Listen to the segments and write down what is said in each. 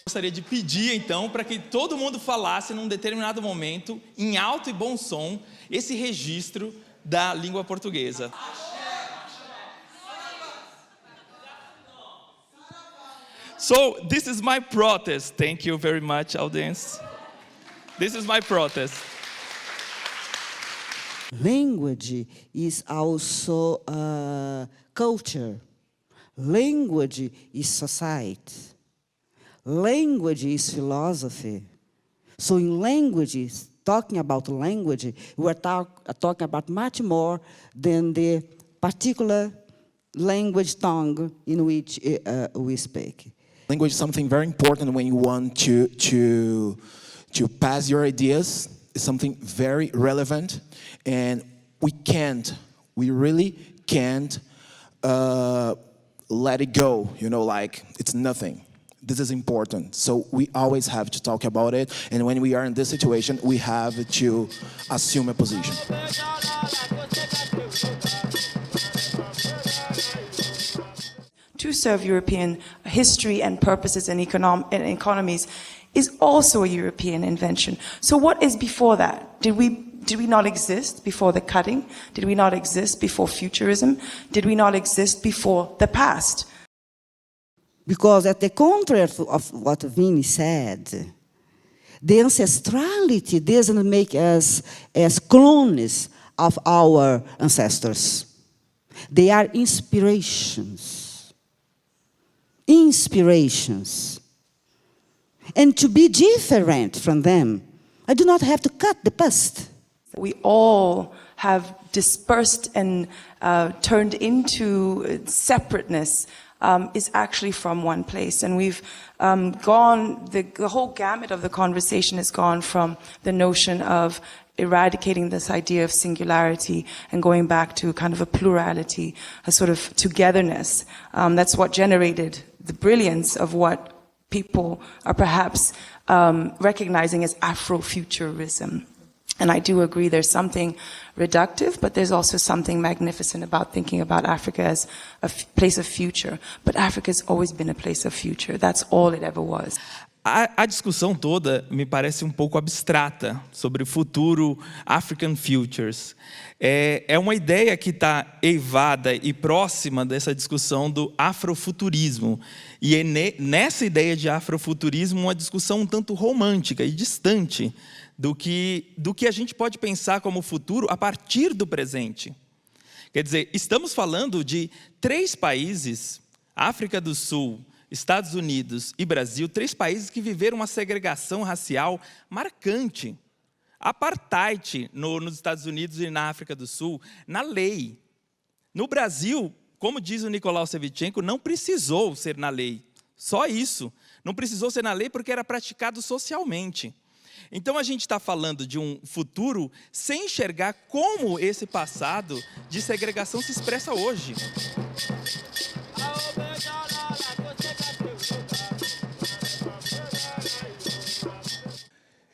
Gostaria de pedir, então, para que todo mundo falasse num determinado momento, em alto e bom som, esse registro da língua portuguesa. So, this is my protest. Thank you very much, audience. This is my protest. Language is also culture. Language is society. Language is philosophy. So in languages, talking about language, we are talking about much more than the particular language tongue in which we speak. Language is something very important when you want to pass your ideas. It's something very relevant, and we really can't let it go, like it's nothing. This is important, so we always have to talk about it, and when we are in this situation, we have to assume a position. To serve European history and purposes and economies is also a European invention. So what is before that? Did we not exist before the cutting? Did we not exist before futurism? Did we not exist before the past? Because at the contrary of what Vini said, the ancestrality doesn't make us as clones of our ancestors. They are inspirations. Inspirations. And to be different from them, I do not have to cut the past. We all have dispersed and turned into separateness. Is actually from one place, and we've gone, the whole gamut of the conversation has gone from the notion of eradicating this idea of singularity and going back to kind of a plurality, a sort of togetherness. That's what generated the brilliance of what people are perhaps recognizing as Afrofuturism. And I do agree there's something reductive, but there's also something magnificent about thinking about Africa as a place of future. But Africa has always been a place of future. That's all it ever was. A discussão toda me parece um pouco abstrata sobre o futuro African Futures. É uma ideia que está eivada e próxima dessa discussão do afrofuturismo. E é nessa ideia de afrofuturismo uma discussão um tanto romântica e distante do que a gente pode pensar como futuro a partir do presente. Quer dizer, estamos falando de 3 países, África do Sul, Estados Unidos e Brasil, 3 países que viveram uma segregação racial marcante. Apartheid nos Estados Unidos e na África do Sul, na lei. No Brasil, como diz o Nicolau Shevchenko, não precisou ser na lei. Só isso. Não precisou ser na lei porque era praticado socialmente. Então a gente está falando de um futuro sem enxergar como esse passado de segregação se expressa hoje.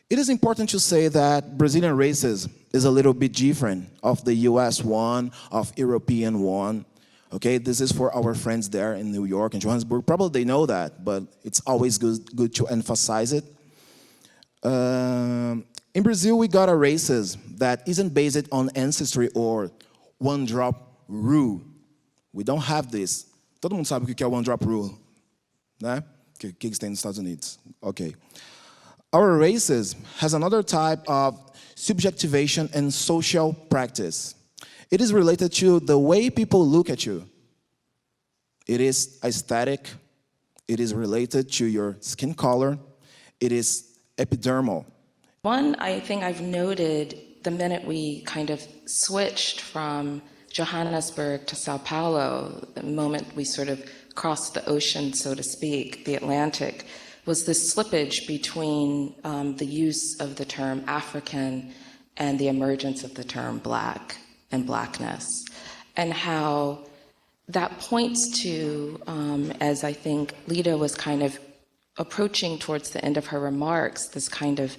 It is important to say that Brazilian racism is a little bit different of the US one, of European one. Okay, this is for our friends there in New York and Johanesburg. Probably they know that, but it's always good to emphasize it. In Brazil, we got a racism that isn't based on ancestry or one-drop rule. We don't have this. Todo mundo sabe o que é one-drop rule, né? Que tem nos Estados Unidos. Okay. Our racism has another type of subjectivation and social practice. It is related to the way people look at you. It is aesthetic. It is related to your skin color. It is epidermal. One, I think I've noted the minute we kind of switched from Johannesburg to Sao Paulo, the moment we sort of crossed the ocean, so to speak, the Atlantic, was this slippage between the use of the term African and the emergence of the term Black and Blackness, and how that points to, as I think Lita was kind of approaching towards the end of her remarks, this kind of,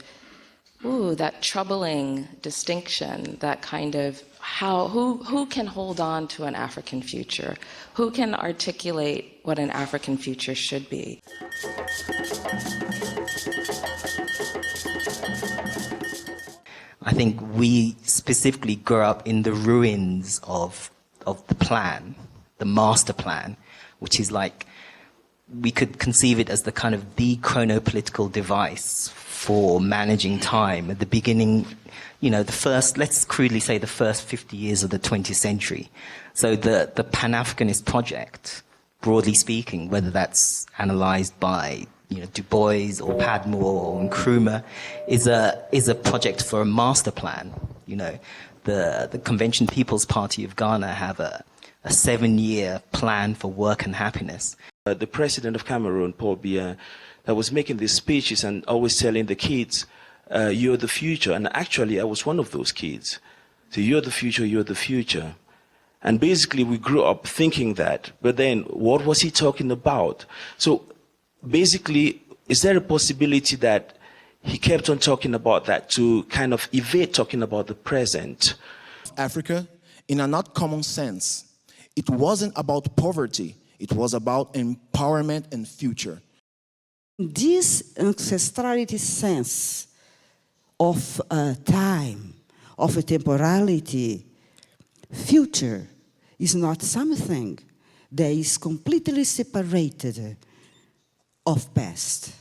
that troubling distinction, that kind of who can hold on to an African future? Who can articulate what an African future should be? I think we specifically grew up in the ruins of the plan, the master plan, which is like, we could conceive it as the kind of the chronopolitical device for managing time at the beginning, the first, let's crudely say the first 50 years of the 20th century. So the Pan-Africanist project, broadly speaking, whether that's analyzed by Du Bois or Padmore or Nkrumah, is a project for a master plan. The Convention People's Party of Ghana have a 7-year plan for work and happiness. The president of Cameroon, Paul Biya, that was making these speeches and always telling the kids, you're the future. And actually, I was one of those kids. So you're the future, you're the future. And basically, we grew up thinking that. But then, what was he talking about? So basically, is there a possibility that he kept on talking about that to kind of evade talking about the present? Africa, in a not common sense, it wasn't about poverty. It was about empowerment and future. This ancestrality sense of time, of a temporality, future, is not something that is completely separated of past.